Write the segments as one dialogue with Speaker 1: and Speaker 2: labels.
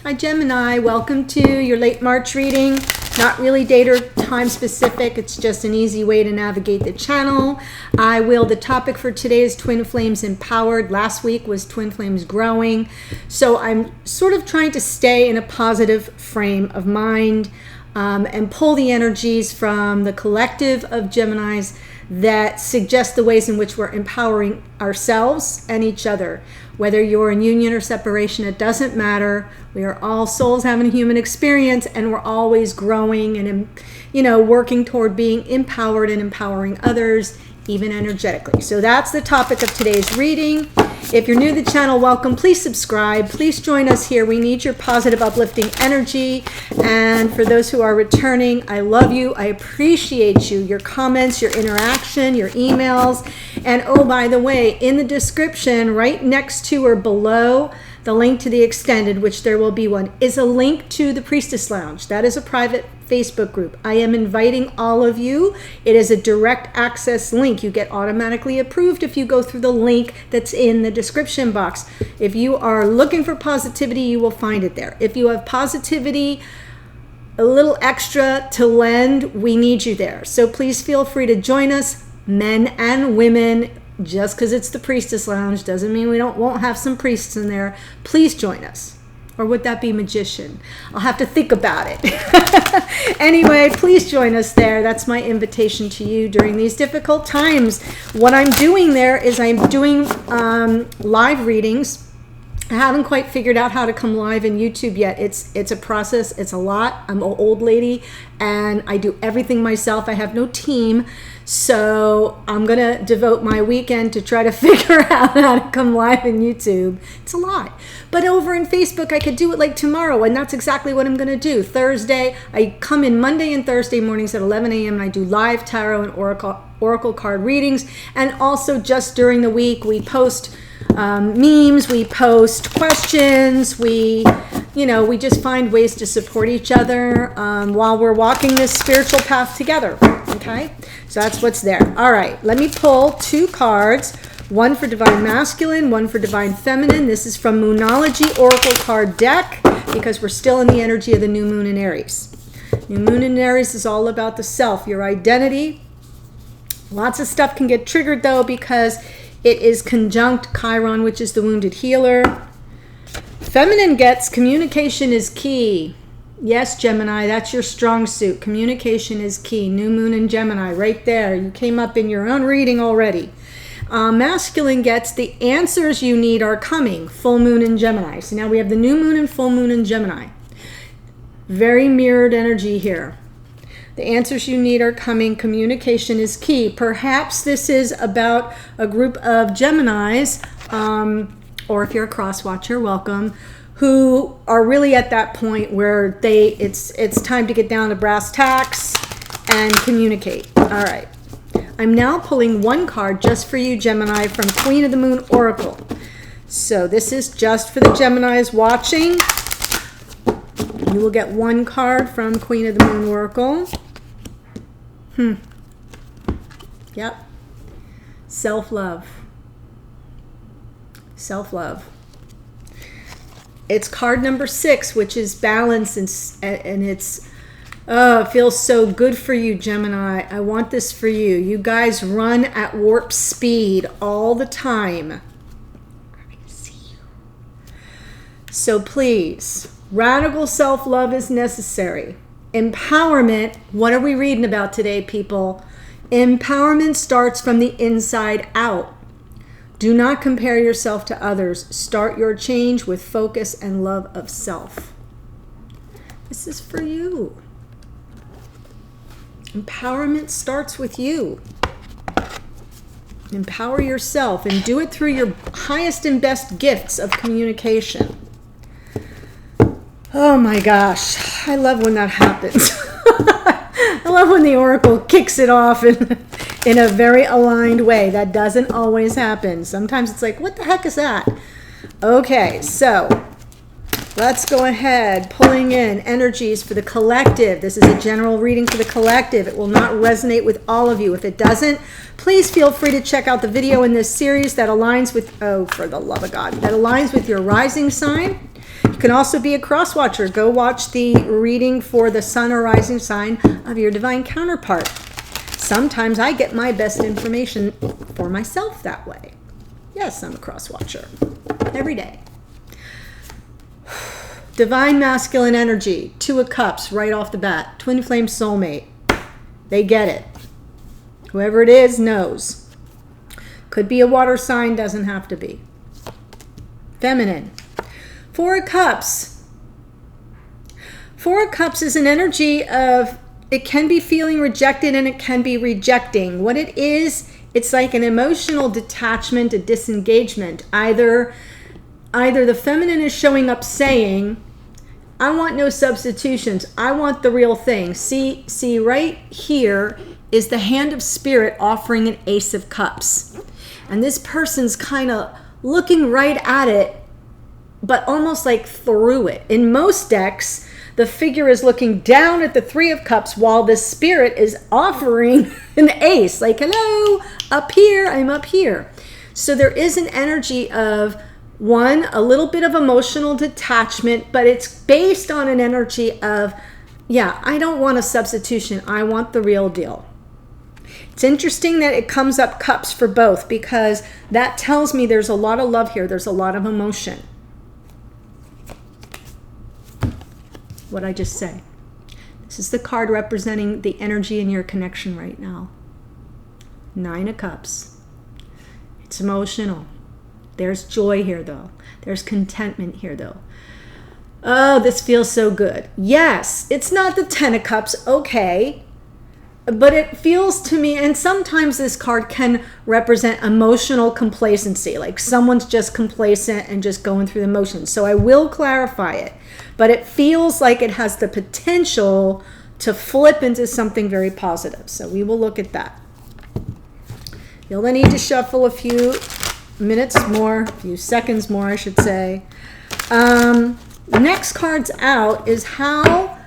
Speaker 1: Hi Gemini, welcome to your late March reading. Not really date or time specific, it's just an easy way to navigate the channel. The topic for today is Twin Flames Empowered. Last week was Twin Flames Growing. So I'm sort of trying to stay in a positive frame of mind and pull the energies from the collective of Geminis that suggest the ways in which we're empowering ourselves and each other. Whether you're in union or separation, it doesn't matter. We are all souls having a human experience, and we're always growing and, working toward being empowered and empowering others, even energetically. So that's the topic of today's reading. If you're new to the channel, welcome. Please subscribe. Please join us here. We need your positive, uplifting energy. And for those who are returning, I love you. I appreciate you, your comments, your interaction, your emails. And oh, by the way, in the description, right next to or below the link to the extended, which there will be one, is a link to the Priestess Lounge. That is a private Facebook group. I am inviting all of you. It is a direct access link. You get automatically approved if you go through the link that's in the description box. If you are looking for positivity, you will find it there. If you have positivity, a little extra to lend, we need you there. So please feel free to join us, men and women. Just because it's the Priestess Lounge doesn't mean we won't have some priests in there. Please join us. Or would that be magician? I'll have to think about it. Anyway, please join us there. That's my invitation to you during these difficult times. What I'm doing there is I'm doing live readings. I haven't quite figured out how to come live in YouTube yet. It's a process. It's a lot. I'm an old lady and I do everything myself. I have no team. So I'm going to devote my weekend to try to figure out how to come live in YouTube. It's a lot. But over in Facebook, I could do it like tomorrow. And that's exactly what I'm going to do. Thursday, I come in Monday and Thursday mornings at 11 a.m. and I do live tarot and oracle card readings. And also just during the week, we post memes, we post questions, we just find ways to support each other while we're walking this spiritual path together. Okay, so that's what's there. All right, let me pull two cards, one for Divine Masculine, one for Divine Feminine. This is from Moonology Oracle Card Deck because we're still in the energy of the new moon in Aries. New moon in Aries is all about the self, your identity. Lots of stuff can get triggered though because it is conjunct Chiron, which is the wounded healer. Feminine gets communication is key. Yes, Gemini, that's your strong suit. Communication is key. New moon in Gemini, right there. You came up in your own reading already. Masculine gets the answers you need are coming. Full moon in Gemini. So now we have the new moon and full moon in Gemini. Very mirrored energy here. The answers you need are coming. Communication is key. Perhaps this is about a group of Geminis, or if you're a cross watcher, welcome, who are really at that point where it's time to get down to brass tacks and communicate. All right. I'm now pulling one card just for you, Gemini, from Queen of the Moon Oracle. So this is just for the Geminis watching. You will get one card from Queen of the Moon Oracle. Yep. Self-love. Self-love. It's card number 6, which is balance, and it's, it feels so good for you, Gemini. I want this for you. You guys run at warp speed all the time. I see you. So please, radical self-love is necessary. Empowerment, what are we reading about today, people? Empowerment starts from the inside out. Do not compare yourself to others. Start your change with focus and love of self. This is for you. Empowerment starts with you. Empower yourself and do it through your highest and best gifts of communication. Oh my gosh, I love when that happens. I love when the Oracle kicks it off in a very aligned way. That doesn't always happen. Sometimes it's like, what the heck is that? Okay, so let's go ahead, pulling in energies for the collective. This is a general reading for the collective. It will not resonate with all of you. If it doesn't, please feel free to check out the video in this series that aligns with, oh, for the love of God, that aligns with your rising sign. You can also be a cross watcher. Go watch the reading for the sun or rising sign of your divine counterpart. Sometimes I get my best information for myself that way. Yes, I'm a cross watcher every day. Divine masculine energy, 2 of cups right off the bat. Twin flame soulmate. They get it. Whoever it is knows. Could be a water sign, doesn't have to be. Feminine. 4 of cups. 4 of cups is an energy of, it can be feeling rejected and it can be rejecting. What it is, it's like an emotional detachment, a disengagement. Either the feminine is showing up saying, I want no substitutions. I want the real thing. See right here is the hand of spirit offering an ace of cups. And this person's kind of looking right at it, but almost like through it. In most decks, the figure is looking down at the 3 of cups while the spirit is offering an ace. Like, hello, up here, I'm up here. So there is an energy of, one, a little bit of emotional detachment, but it's based on an energy of, yeah, I don't want a substitution. I want the real deal. It's interesting that it comes up cups for both, because that tells me there's a lot of love here. There's a lot of emotion. What'd I just say? This is the card representing the energy in your connection right now. 9 of cups. It's emotional. There's joy here, though. There's contentment here, though. Oh, this feels so good. Yes, it's not the 10 of cups, okay. But it feels to me, and sometimes this card can represent emotional complacency, like someone's just complacent and just going through the motions. So I will clarify it. But it feels like it has the potential to flip into something very positive. So we will look at that. You'll need to shuffle a few minutes more, a few seconds more, I should say. Next card's out is how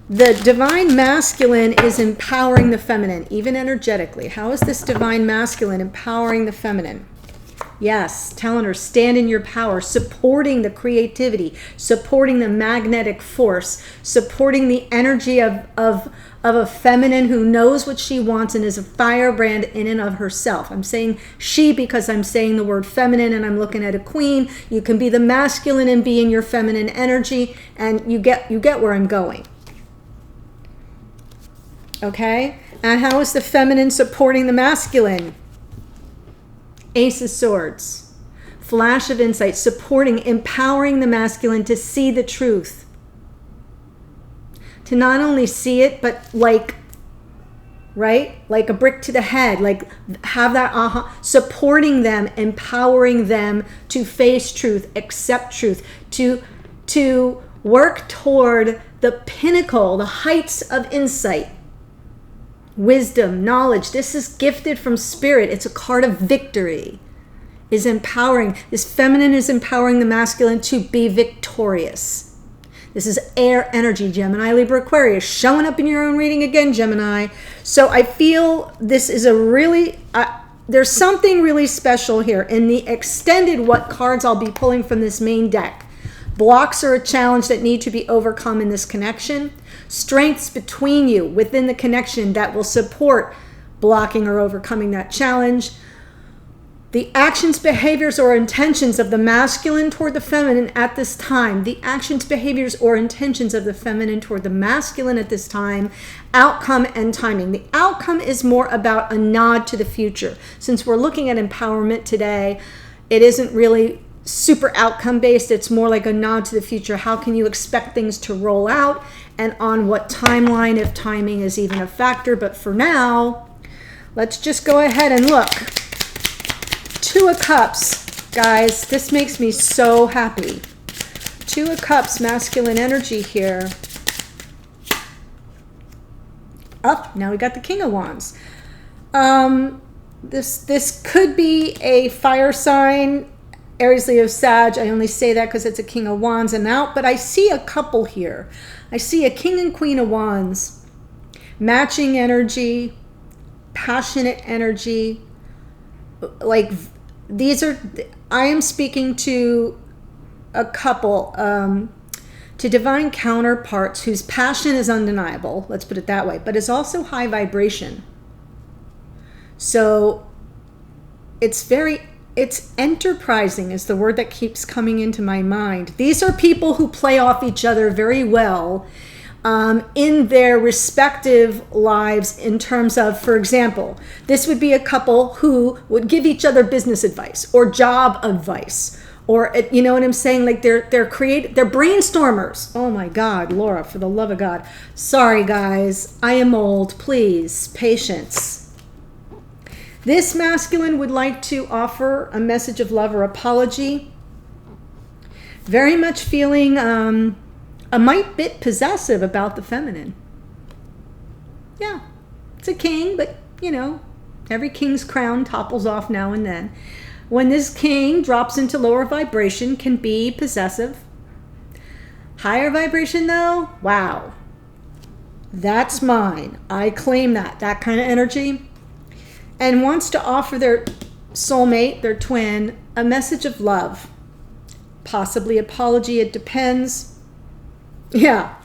Speaker 1: the divine masculine is empowering the feminine, even energetically. How is this divine masculine empowering the feminine? Yes, telling her, stand in your power, supporting the creativity, supporting the magnetic force, supporting the energy of a feminine who knows what she wants and is a firebrand in and of herself. I'm saying she because I'm saying the word feminine and I'm looking at a queen. You can be the masculine and be in your feminine energy, and you get where I'm going. Okay? And how is the feminine supporting the masculine? Ace of Swords. Flash of insight, supporting, empowering the masculine to see the truth. To not only see it, but like, right? Like a brick to the head, like have that aha, supporting them, empowering them to face truth, accept truth, to work toward the pinnacle, the heights of insight. Wisdom, knowledge. This is gifted from spirit. It's a card of victory. Is empowering. This feminine is empowering the masculine to be victorious. This is air energy, Gemini, Libra, Aquarius, showing up in your own reading again, Gemini. So I feel this is a really, there's something really special here. In the extended what cards I'll be pulling from this main deck. Blocks are a challenge that need to be overcome in this connection. Strengths between you within the connection that will support blocking or overcoming that challenge. The actions, behaviors, or intentions of the masculine toward the feminine at this time. The actions, behaviors, or intentions of the feminine toward the masculine at this time. Outcome and timing. The outcome is more about a nod to the future. Since we're looking at empowerment today, it isn't really super outcome based. It's more like a nod to the future. How can you expect things to roll out, and on what timeline, if timing is even a factor? But for now, let's just go ahead and look. 2 of Cups, guys. This makes me so happy. 2 of Cups, masculine energy here. Oh, now we got the King of Wands. This could be a fire sign. Aries, Leo, Sag. I only say that because it's a King of Wands and out, but I see a couple here. I see a King and Queen of Wands. Matching energy, passionate energy. Like, these are, I am speaking to a couple. to divine counterparts whose passion is undeniable, let's put it that way, but is also high vibration. So it's enterprising is the word that keeps coming into my mind. These are people who play off each other very well in their respective lives in terms of, for example, this would be a couple who would give each other business advice or job advice, or, you know what I'm saying? Like they're brainstormers. Oh my God, Laura, for the love of God. Sorry guys, I am old, please, patience. This masculine would like to offer a message of love or apology. Very much feeling a mite bit possessive about the feminine. Yeah, it's a king, but you know, every king's crown topples off now and then. When this king drops into lower vibration, can be possessive. Higher vibration though, wow. That's mine. I claim that kind of energy. And wants to offer their soulmate, their twin, a message of love. Possibly apology, it depends. Yeah.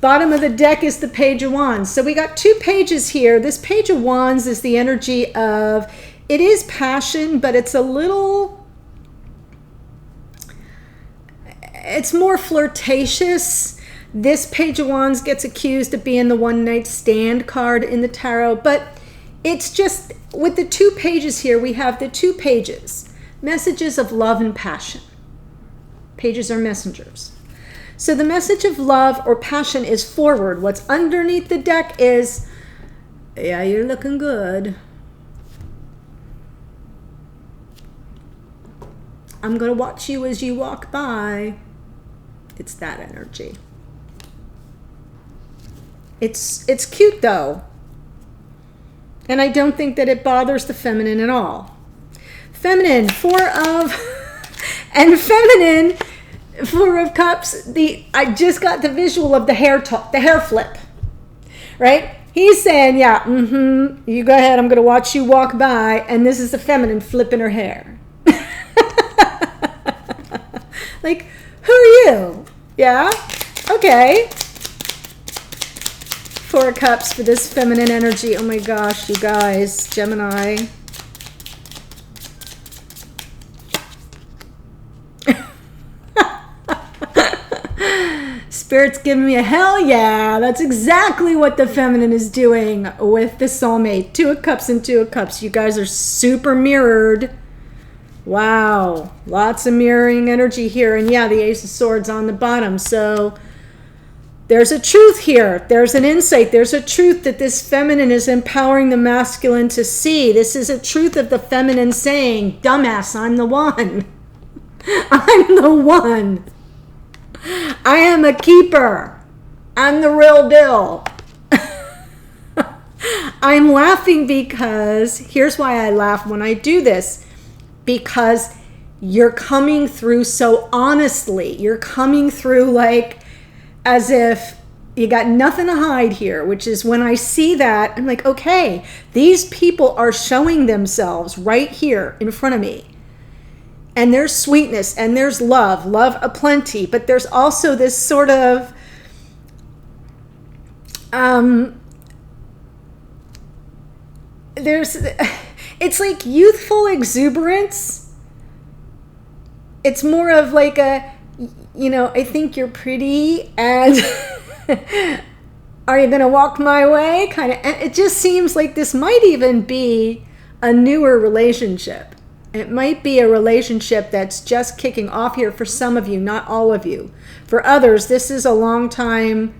Speaker 1: Bottom of the deck is the Page of Wands. So we got 2 pages here. This Page of Wands is the energy of, it is passion, but it's a little, it's more flirtatious. This Page of Wands gets accused of being the one night stand card in the tarot, but it's just, with the 2 pages here, we have the 2 pages, messages of love and passion. Pages are messengers. So the message of love or passion is forward. What's underneath the deck is, yeah, you're looking good. I'm going to watch you as you walk by. It's that energy. It's cute though. And I don't think that it bothers the feminine at all. Feminine, 4 of, and feminine, 4 of Cups. I just got the visual of the hair flip, right? He's saying, yeah, you go ahead, I'm going to watch you walk by. And this is the feminine flipping her hair. Like, who are you? Yeah? Okay. 4 of Cups for this feminine energy. Oh my gosh, you guys. Gemini. Spirit's giving me a hell yeah. That's exactly what the feminine is doing with the soulmate. 2 of Cups and 2 of Cups. You guys are super mirrored. Wow. Lots of mirroring energy here. And yeah, the Ace of Swords on the bottom. So there's a truth here. There's an insight. There's a truth that this feminine is empowering the masculine to see. This is a truth of the feminine saying, dumbass, I'm the one. I'm the one. I am a keeper. I'm the real deal. I'm laughing because, here's why I laugh when I do this. Because you're coming through so honestly. You're coming through like as if you got nothing to hide here, which is when I see that, I'm like, okay, these people are showing themselves right here in front of me. And there's sweetness and there's love aplenty, but there's also this sort of it's like youthful exuberance. It's more of like a, you know, I think you're pretty and are you going to walk my way? Kind of. And it just seems like this might even be a newer relationship. It might be a relationship that's just kicking off here for some of you, not all of you. For others, this is a long time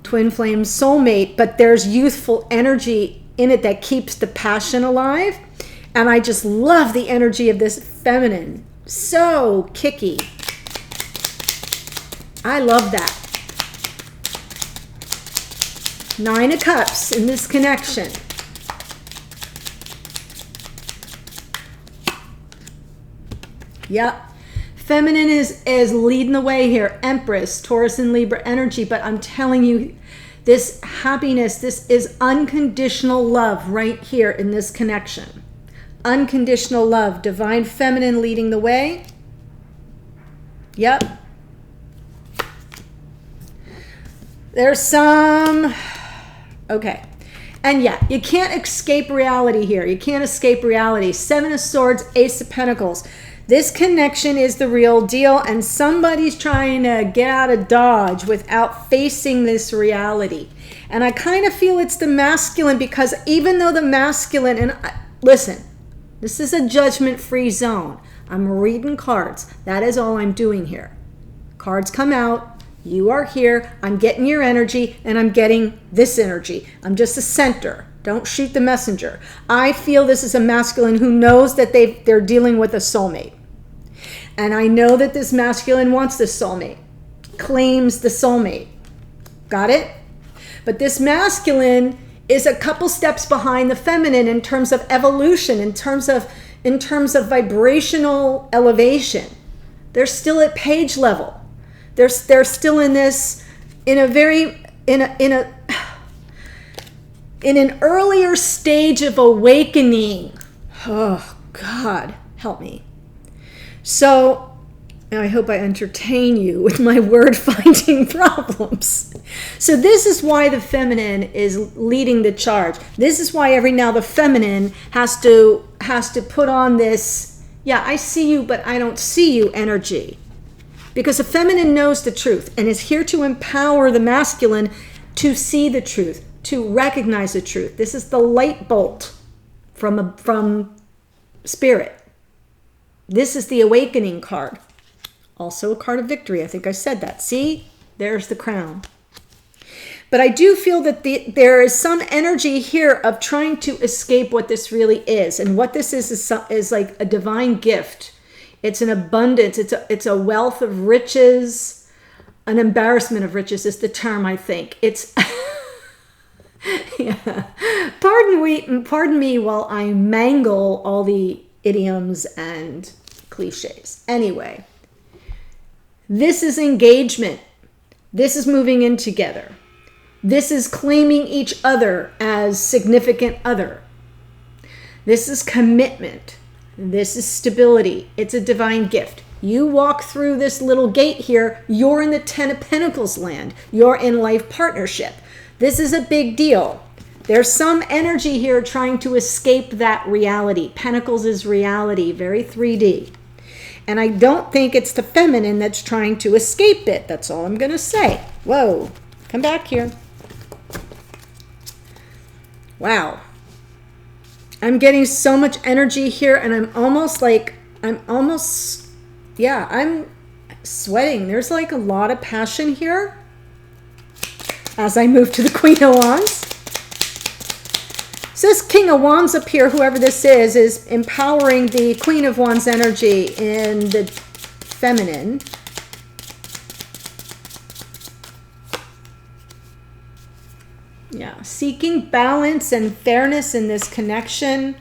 Speaker 1: twin flame soulmate, but there's youthful energy in it that keeps the passion alive. And I just love the energy of this feminine. So kicky. I love that. 9 of Cups in this connection. Yep. Feminine is leading the way here. Empress, Taurus and Libra energy. But I'm telling you, this happiness, this is unconditional love right here in this connection. Unconditional love. Divine feminine leading the way. Yep. There's some, okay. And yeah, you can't escape reality here. You can't escape reality. Seven of Swords, Ace of Pentacles. This connection is the real deal, and somebody's trying to get out of Dodge without facing this reality. And I kind of feel it's the masculine, because even though the masculine, and listen, this is a judgment-free zone. I'm reading cards. That is all I'm doing here. Cards come out. You are here. I'm getting your energy, and I'm getting this energy. I'm just a center. Don't shoot the messenger. I feel this is a masculine who knows that they're dealing with a soulmate. And I know that this masculine wants the soulmate, claims the soulmate. Got it? But this masculine is a couple steps behind the feminine in terms of evolution, in terms of vibrational elevation. They're still at page level. They're still in this, in an earlier stage of awakening. Oh, God, help me. So, I hope I entertain you with my word finding problems. So this is why the feminine is leading the charge. This is why every now the feminine has to put on this, yeah, I see you, but I don't see you energy. Because the feminine knows the truth and is here to empower the masculine to see the truth, to recognize the truth. This is the light bolt from spirit. This is the awakening card. Also a card of victory. I think I said that. See? There's the crown. But I do feel that there is some energy here of trying to escape what this really is. And what this is like a divine gift. It's an abundance. It's a wealth of riches. An embarrassment of riches is the term, I think. It's yeah. Pardon me while I mangle all the idioms and cliches. Anyway, this is engagement. This is moving in together. This is claiming each other as significant other. This is commitment. This is stability. It's a divine gift. You walk through this little gate here, you're in the Ten of Pentacles land. You're in life partnership. This is a big deal. There's some energy here trying to escape that reality. Pentacles is reality, very 3D. And I don't think it's the feminine that's trying to escape it. That's all I'm going to say. Whoa, come back here. Wow. I'm getting so much energy here, and I'm sweating. There's like a lot of passion here as I move to the Queen of Wands. So this King of Wands up here, whoever this is empowering the Queen of Wands energy in the feminine. Yeah, seeking balance and fairness in this connection.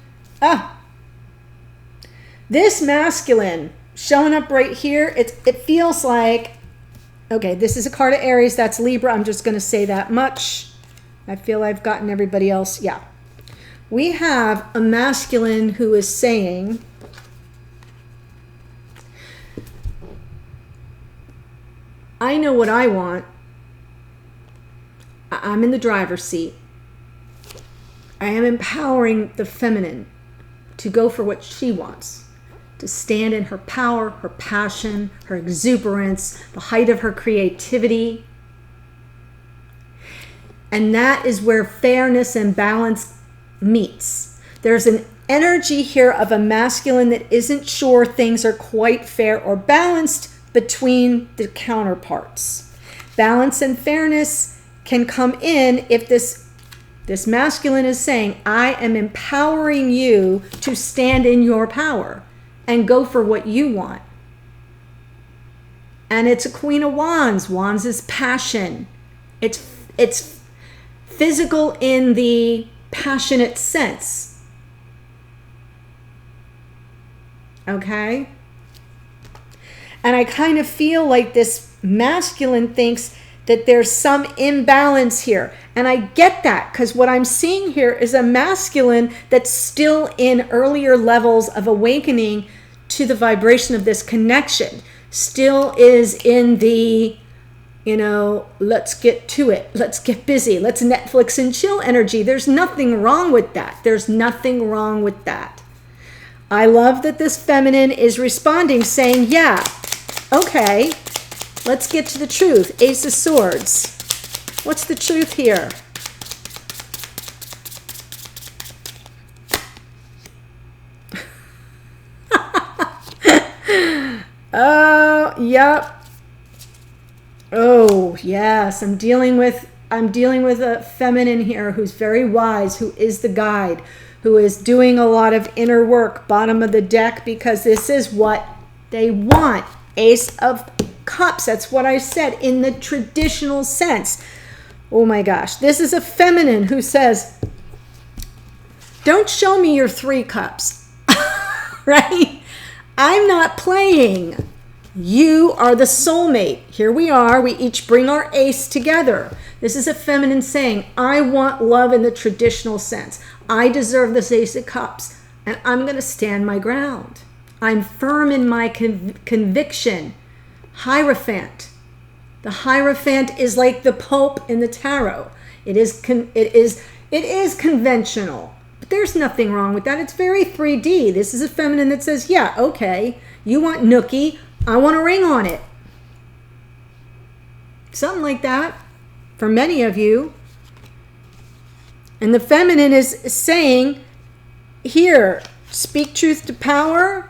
Speaker 1: This masculine showing up right here, it feels like, okay, this is a card of Aries, that's Libra. I'm just going to say that much. I feel I've gotten everybody else. Yeah. We have a masculine who is saying, I know what I want. I'm in the driver's seat. I am empowering the feminine to go for what she wants, to stand in her power, her passion, her exuberance, the height of her creativity. And that is where fairness and balance meets. There's an energy here of a masculine that isn't sure things are quite fair or balanced between the counterparts. Balance and fairness can come in if this masculine is saying, I am empowering you to stand in your power and go for what you want. And it's a Queen of Wands. Wands is passion. It's physical in the passionate sense. Okay? And I kind of feel like this masculine thinks that there's some imbalance here. And I get that, because what I'm seeing here is a masculine that's still in earlier levels of awakening to the vibration of this connection. Still is in the let's get to it. Let's get busy. Let's Netflix and chill energy. There's nothing wrong with that. There's nothing wrong with that. I love that this feminine is responding, saying, yeah, okay, let's get to the truth. Ace of Swords. What's the truth here? Oh, yep. Oh, yes. I'm dealing with a feminine here who's very wise, who is the guide, who is doing a lot of inner work, bottom of the deck, because this is what they want. Ace of Cups. That's what I said in the traditional sense. Oh my gosh. This is a feminine who says, don't show me your 3 cups, right? I'm not playing. You are the soulmate. Here we are. We each bring our ace together. This is a feminine saying, I want love in the traditional sense. I deserve this Ace of Cups, and I'm going to stand my ground. I'm firm in my conviction. Hierophant. The Hierophant is like the Pope in the Tarot. It is conventional. But there's nothing wrong with that. It's very 3D. This is a feminine that says, yeah, okay, you want nookie, I want a ring on it. Something like that for many of you. And the feminine is saying, here, speak truth to power,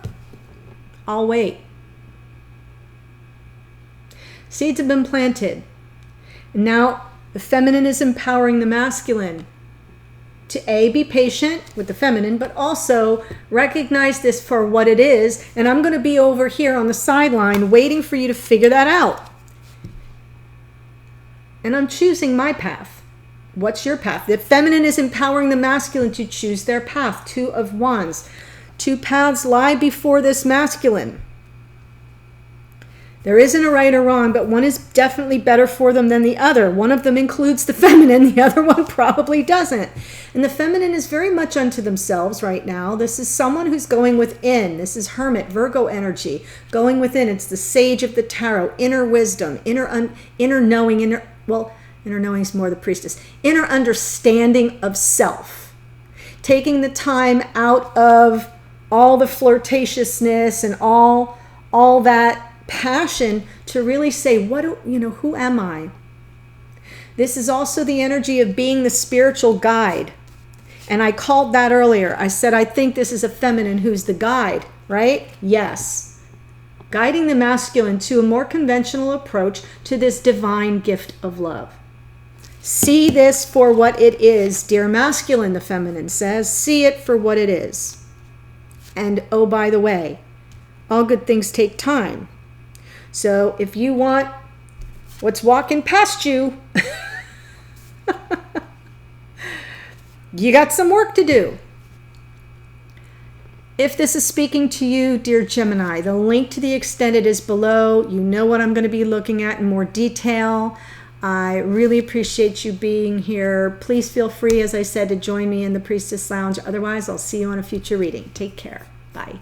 Speaker 1: I'll wait. Seeds have been planted. And now the feminine is empowering the masculine to be patient with the feminine, but also recognize this for what it is. And I'm going to be over here on the sideline waiting for you to figure that out. And I'm choosing my path. What's your path? The feminine is empowering the masculine to choose their path. 2 of Wands. 2 paths lie before this masculine. There isn't a right or wrong, but one is definitely better for them than the other. One of them includes the feminine, the other one probably doesn't. And the feminine is very much unto themselves right now. This is someone who's going within. This is Hermit, Virgo energy, going within. It's the Sage of the Tarot, inner wisdom, inner knowing, inner knowing is more the Priestess, inner understanding of self. Taking the time out of all the flirtatiousness and all that passion to really say, who am I? This is also the energy of being the spiritual guide. And I called that earlier. I said, I think this is a feminine who's the guide, right? Yes. Guiding the masculine to a more conventional approach to this divine gift of love. See this for what it is, dear masculine, the feminine says. See it for what it is. And oh, by the way, all good things take time. So if you want what's walking past you, you got some work to do. If this is speaking to you, dear Gemini, the link to the extended is below. You know what I'm going to be looking at in more detail. I really appreciate you being here. Please feel free, as I said, to join me in the Priestess Lounge. Otherwise, I'll see you on a future reading. Take care. Bye.